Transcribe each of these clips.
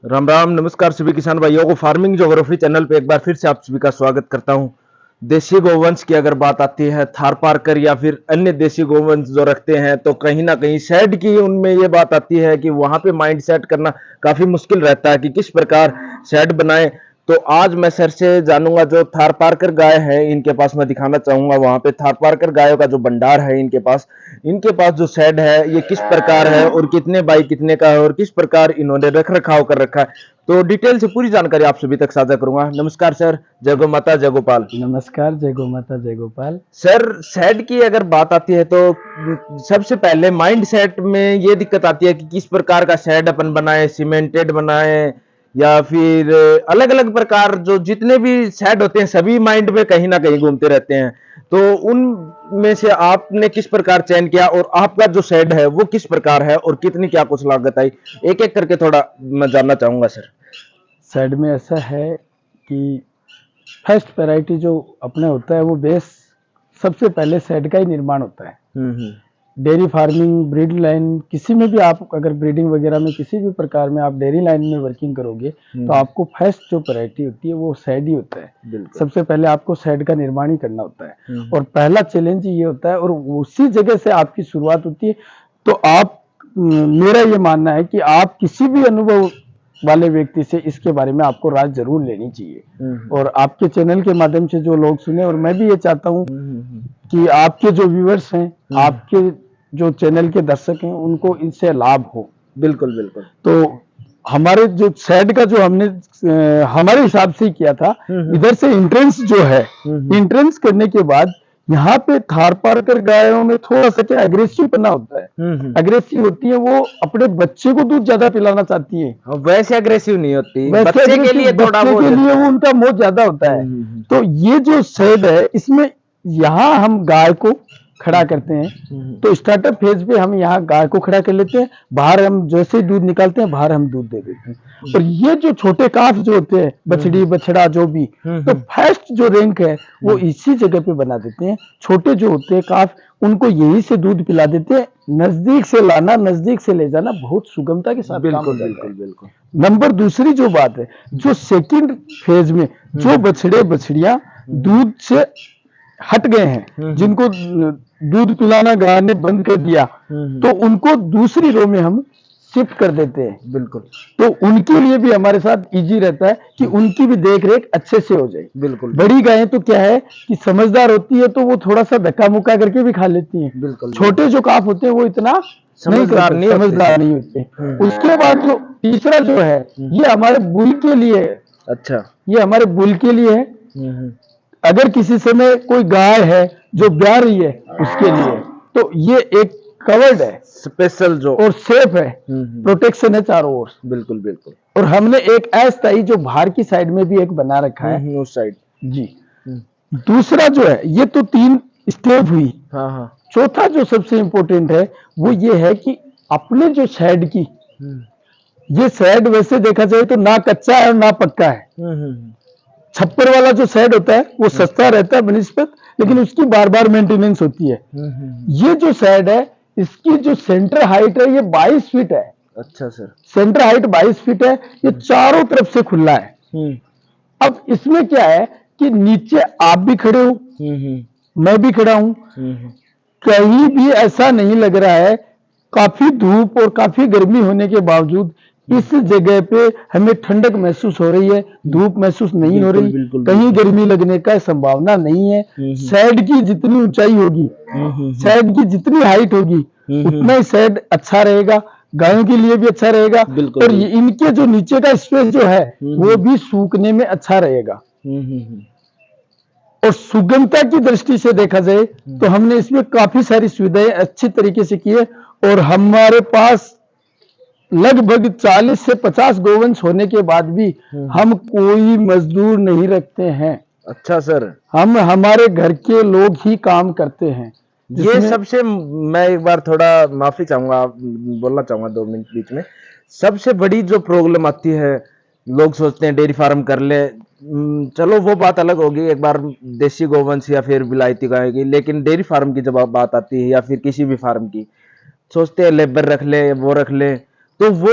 राम राम नमस्कार सभी किसान भाइयों को फार्मिंग ज्योग्राफी चैनल पे एक बार फिर से आप सभी का स्वागत करता हूं। देसी गोवंश की अगर बात आती है, थारपारकर या फिर अन्य देसी गोवंश जो रखते हैं, तो कहीं ना कहीं शेड की उनमें ये बात आती है कि वहां पे माइंड सेट करना काफी मुश्किल रहता है कि किस प्रकार शेड बनाए। तो आज मैं सर से जानूंगा, जो थारपारकर गाय है इनके पास मैं दिखाना चाहूंगा, वहां पे थारपारकर गायों का जो भंडार है इनके पास जो शेड है ये किस प्रकार है और कितने बाई कितने का है और किस प्रकार इन्होंने रख रखाव कर रखा है। तो डिटेल से पूरी जानकारी आप सभी तक साझा करूंगा। नमस्कार सर, जय गौ माता जय गोपाल। नमस्कार, जय गौ माता जय गोपाल। सर, शेड की अगर बात आती है तो सबसे पहले माइंड सेट में ये दिक्कत आती है कि किस प्रकार का शेड अपन बनाए, सीमेंटेड बनाए या फिर अलग अलग प्रकार, जो जितने भी शेड होते हैं सभी माइंड में कहीं ना कहीं घूमते रहते हैं। तो उन में से आपने किस प्रकार चयन किया और आपका जो शेड है वो किस प्रकार है और कितनी क्या कुछ लागत आई, एक एक करके थोड़ा मैं जानना चाहूंगा सर। साइड में ऐसा है कि फर्स्ट वैरायटी जो अपने होता है वो बेस सबसे पहले सेड का ही निर्माण होता है। हम्म। डेयरी फार्मिंग, ब्रीड लाइन, किसी में भी आप अगर ब्रीडिंग वगैरह में किसी भी प्रकार में आप डेयरी लाइन में वर्किंग करोगे तो आपको फर्स्ट जो वैरायटी होती है वो सेड ही होता है। सबसे पहले आपको सेड का निर्माण ही करना होता है और पहला चैलेंज ये होता है और उसी जगह से आपकी शुरुआत होती है। तो आप, मेरा ये मानना है कि आप किसी भी अनुभव वाले व्यक्ति से इसके बारे में आपको राय जरूर लेनी चाहिए और आपके चैनल के माध्यम से जो लोग सुने, और मैं भी ये चाहता हूँ कि आपके जो व्यूअर्स हैं, आपके जो चैनल के दर्शक हैं, उनको इनसे लाभ हो। बिल्कुल बिल्कुल। तो हमारे जो शेड का जो हमने हमारे हिसाब से किया था, इधर से एंट्रेंस जो है, एंट्रेंस करने के बाद यहाँ पे थारपारकर गायों में थोड़ा सा क्या एग्रेसिव बना होता है। एग्रेसिव होती है, वो अपने बच्चे को दूध ज्यादा पिलाना चाहती है। वैसे एग्रेसिव नहीं होती, वैसे बच्चे के लिए थोड़ा बच्चे के लिए वो उनका मोह ज्यादा होता है। तो ये जो शेड है, इसमें यहाँ हम गाय को खड़ा करते हैं। तो स्टार्टअप फेज पे हम यहाँ गाय को खड़ा कर लेते हैं, बाहर हम जैसे ही दूध निकालते हैं बाहर हम दूध दे देते हैं। और ये जो छोटे काफ जो होते हैं, बछड़ी बछड़ा जो भी, तो फर्स्ट जो रैंक है वो इसी जगह पे बना देते हैं। छोटे जो होते हैं काफ, उनको यही से दूध पिला देते हैं। नजदीक से लाना, नजदीक से ले जाना बहुत सुगमता के साथ काम होता है। बिल्कुल बिल्कुल। नंबर दूसरी जो बात है, जो सेकंड फेज में जो बछड़े बछड़ियां दूध से हट गए हैं, जिनको दूध पिलाना गाय ने बंद कर दिया, तो उनको दूसरी रो में हम शिफ्ट कर देते हैं। बिल्कुल। तो उनके लिए भी हमारे साथ इजी रहता है कि उनकी भी देख रेख अच्छे से हो जाए। बिल्कुल। बड़ी गायें तो क्या है कि समझदार होती है, तो वो थोड़ा सा धक्का मुक्का करके भी खा लेती हैं। बिल्कुल। छोटे जो काफ होते हैं वो इतना समझदार नहीं होते। उसके बाद जो तीसरा जो है, ये हमारे बुल के लिए है। अच्छा। ये हमारे बुल के लिए है। अगर किसी समय कोई गाय है जो ब्याह रही है, उसके लिए तो ये एक कवर्ड है, स्पेशल जो, और सेफ है, प्रोटेक्शन है चारों ओर। बिल्कुल बिल्कुल। और हमने एक अस्थाई जो बाहर की साइड में भी एक बना रखा है, उस साइड जी। दूसरा जो है, ये तो 3 स्टेप हुई। हाँ। चौथा जो सबसे इंपॉर्टेंट है वो ये है कि अपने जो शेड की, ये शेड वैसे देखा जाए तो ना कच्चा है और ना पक्का है। छप्पर वाला जो शेड होता है वो सस्ता रहता है बनिस्पत, लेकिन उसकी बार बार मेंटेनेंस होती है। ये जो शेड है, इसकी जो सेंटर हाइट है ये 22 फीट है। अच्छा सर। सेंटर हाइट 22 फीट है। ये चारों तरफ से खुला है। अब इसमें क्या है कि नीचे आप भी खड़े हो, मैं भी खड़ा हूं, कहीं भी ऐसा नहीं लग रहा है। काफी धूप और काफी गर्मी होने के बावजूद इस जगह पे हमें ठंडक महसूस हो रही है, धूप महसूस नहीं हो रही, कहीं गर्मी लगने का संभावना नहीं है। शेड की जितनी ऊंचाई होगी, शेड की जितनी हाइट होगी, उतना ही शेड अच्छा रहेगा, गायों के लिए भी अच्छा रहेगा। और इनके जो नीचे का स्पेस जो है वो भी सूखने में अच्छा रहेगा। और सुगमता की दृष्टि से देखा जाए तो हमने इसमें काफी सारी सुविधाएं अच्छी तरीके से की है। और हमारे पास लगभग 40 से 50 गोवंश होने के बाद भी हम कोई मजदूर नहीं रखते हैं। अच्छा सर। हम हमारे घर के लोग ही काम करते हैं। ये सबसे, मैं एक बार थोड़ा माफी चाहूंगा, बोलना चाहूंगा 2 मिनट बीच में। सबसे बड़ी जो प्रॉब्लम आती है, लोग सोचते हैं डेयरी फार्म कर ले, चलो वो बात अलग होगी, एक बार देसी गोवंश या फिर विलायती गाय की, लेकिन डेयरी फार्म की जब बात आती है या फिर किसी भी फार्म की, सोचते हैं लेबर रख ले, वो रख ले, तो वो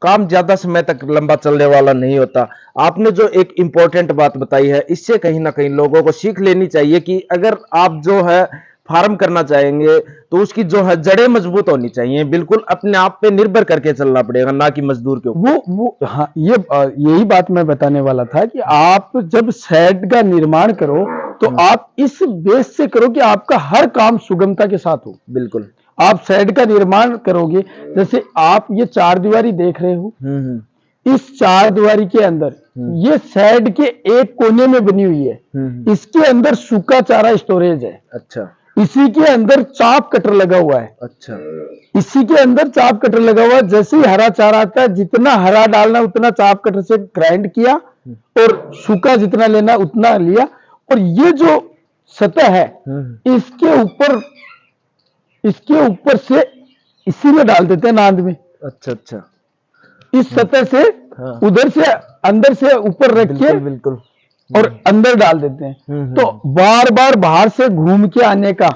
काम ज्यादा समय तक लंबा चलने वाला नहीं होता। आपने जो एक इम्पोर्टेंट बात बताई है, इससे कहीं ना कहीं लोगों को सीख लेनी चाहिए कि अगर आप जो है फार्म करना चाहेंगे तो उसकी जो है जड़ें मजबूत होनी चाहिए, बिल्कुल अपने आप पे निर्भर करके चलना पड़ेगा, ना कि मजदूर के ऊपर। वो हाँ, यही बात मैं बताने वाला था कि आप जब शेड का निर्माण करो तो आप इस बेस से करो कि आपका हर काम सुगमता के साथ हो। बिल्कुल। आप शेड का निर्माण करोगे, जैसे आप ये 4 दीवारी देख रहे हो, इस 4 दीवारी के अंदर ये शेड के एक कोने में बनी हुई है, इसके अंदर सूखा चारा स्टोरेज है। अच्छा। इसी के अंदर चाप कटर लगा हुआ है। अच्छा। इसी के अंदर चाप कटर लगा हुआ है। जैसे ही हरा चारा आता है, जितना हरा डालना उतना चाप कटर से ग्राइंड किया और सूखा जितना लेना उतना लिया, और ये जो सतह है इसके ऊपर से इसी में डाल देते हैं, नांद में। अच्छा अच्छा। इस सतह से उधर से अंदर से ऊपर रख के बिल्कुल और अंदर डाल देते हैं। तो बार बार बाहर से घूम के आने का,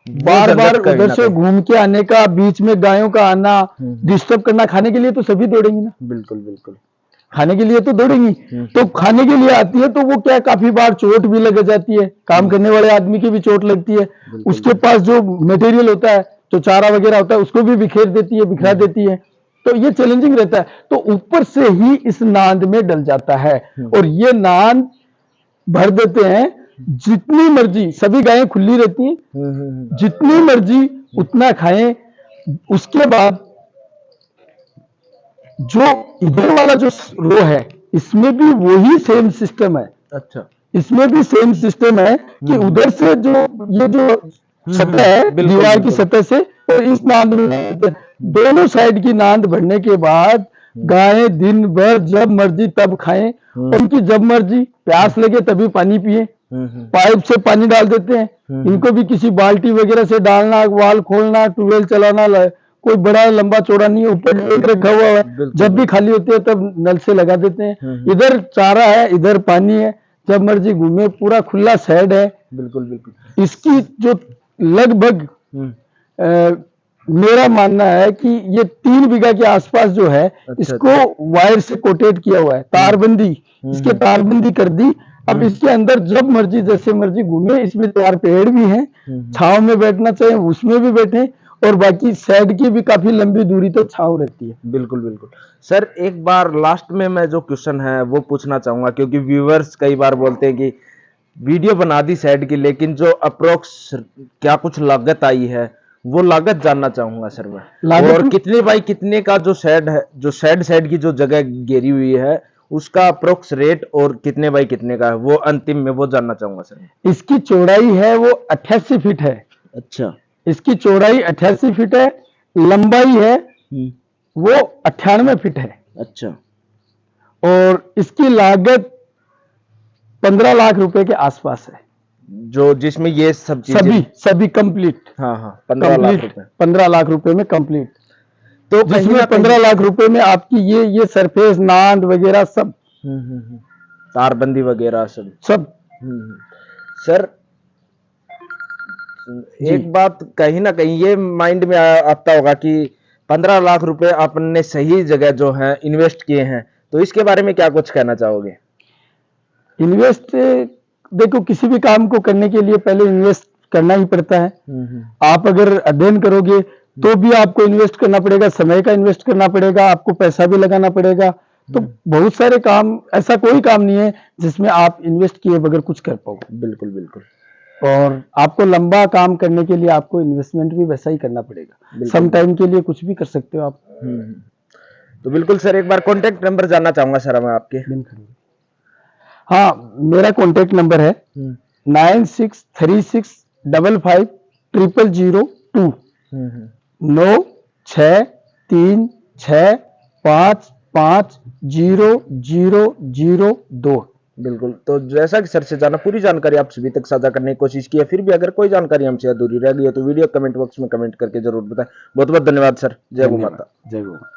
बार बार उधर से घूम के आने का, बीच में गायों का आना, डिस्टर्ब करना, खाने के लिए तो सभी दौड़ेंगी ना। बिल्कुल बिल्कुल। खाने के लिए तो दौड़ेंगी। तो खाने के लिए आती है तो वो क्या, काफी बार चोट भी लग जाती है, काम करने वाले आदमी की भी चोट लगती है। उसके पास जो मटेरियल होता है, जो चारा वगैरह होता है, उसको भी बिखेर देती है, बिखरा देती है। तो ये चैलेंजिंग रहता है। तो ऊपर से ही इस नांद में डल जाता है और ये नांद भर देते हैं। जितनी मर्जी, सभी गायें खुली रहती हैं, जितनी मर्जी उतना खाएं। उसके बाद जो इधर वाला जो रो है, इसमें भी वही सेम सिस्टम है। अच्छा। इसमें भी सेम सिस्टम है कि उधर से जो ये जो सतह है, दीवार की सतह से, और इस नांद में दोनों साइड की नांद भरने के बाद गायें दिन भर जब मर्जी तब खाएं। उनकी जब मर्जी प्यास लगे तभी पानी पिए। पाइप से पानी डाल देते हैं। इनको भी किसी बाल्टी वगैरह से डालना, वाल खोलना, ट्यूबवेल चलाना कोई बड़ा लंबा चौड़ा नहीं है। ऊपर एक रखा हुआ है, जब भी खाली होती है तब नल से लगा देते हैं। इधर चारा है, इधर पानी है, जब मर्जी घूमे। पूरा खुला शेड है। बिल्कुल बिल्कुल। इसकी जो लगभग मेरा मानना है कि ये 3 बीघा के आसपास जो है, इसको वायर से कोटेड किया हुआ है, तारबंदी, इसके तारबंदी कर दी। अब इसके अंदर जब मर्जी जैसे मर्जी घूमे। इसमें 4 पेड़ भी हैं, छांव में बैठना चाहिए उसमें भी बैठे, और बाकी शेड की भी काफी लंबी दूरी तक छांव रहती है। बिल्कुल बिल्कुल। सर एक बार लास्ट में मैं जो क्वेश्चन है वो पूछना चाहूंगा, क्योंकि व्यूअर्स कई बार बोलते हैं कि वीडियो बना दी शेड की, लेकिन जो अप्रोक्स क्या कुछ लागत आई है वो लागत जानना चाहूंगा सर मैं। और कितने बाई कितने का जो शेड है, जो शेड की जो जगह घेरी हुई है, उसका अप्रोक्स रेट और कितने बाई कितने का है, वो अंतिम में वो जानना चाहूंगा सर। इसकी चौड़ाई है वो 88 फीट है। अच्छा। इसकी चौड़ाई 88 फीट है, लंबाई है वो 98 फीट है। अच्छा। और इसकी लागत 15 लाख रुपए के आसपास है, जो जिसमें ये सब चीजें सभी कंप्लीट। हाँ हाँ, 15 लाख रुपए। 15 लाख रुपए में कंप्लीट। तो जिसमें 15 लाख रुपए में आपकी ये सरफेस, नांद वगैरह सब, तारबंदी वगैरह सब। सर एक बात कहीं ना कहीं ये माइंड में आता होगा कि 15 लाख रुपए आपने सही जगह जो है इन्वेस्ट किए हैं, तो इसके बारे में क्या कुछ कहना चाहोगे? इन्वेस्ट, देखो किसी भी काम को करने के लिए पहले इन्वेस्ट करना ही पड़ता है। आप अगर अध्ययन करोगे तो भी आपको इन्वेस्ट करना पड़ेगा, समय का इन्वेस्ट करना पड़ेगा, आपको पैसा भी लगाना पड़ेगा। तो बहुत सारे काम, ऐसा कोई काम नहीं है जिसमें आप इन्वेस्ट किए बगैर कुछ कर पाओ। बिल्कुल बिल्कुल। और आपको लंबा काम करने के लिए आपको इन्वेस्टमेंट भी वैसा ही करना पड़ेगा। सम टाइम के लिए कुछ भी कर सकते हो आप। तो बिल्कुल सर, एक बार कॉन्टेक्ट नंबर जानना चाहूंगा सर मैं आपके। हाँ, मेरा कॉन्टेक्ट नंबर है 9636550002 9636550002। बिल्कुल। तो जैसा कि सर से जाना, पूरी जानकारी आप सभी तक साझा करने की कोशिश की है। फिर भी अगर कोई जानकारी हमसे अधूरी रह गई है तो वीडियो कमेंट बॉक्स में कमेंट करके जरूर बताएं। बहुत बहुत धन्यवाद सर। जय गौ माता। जय गौ माता।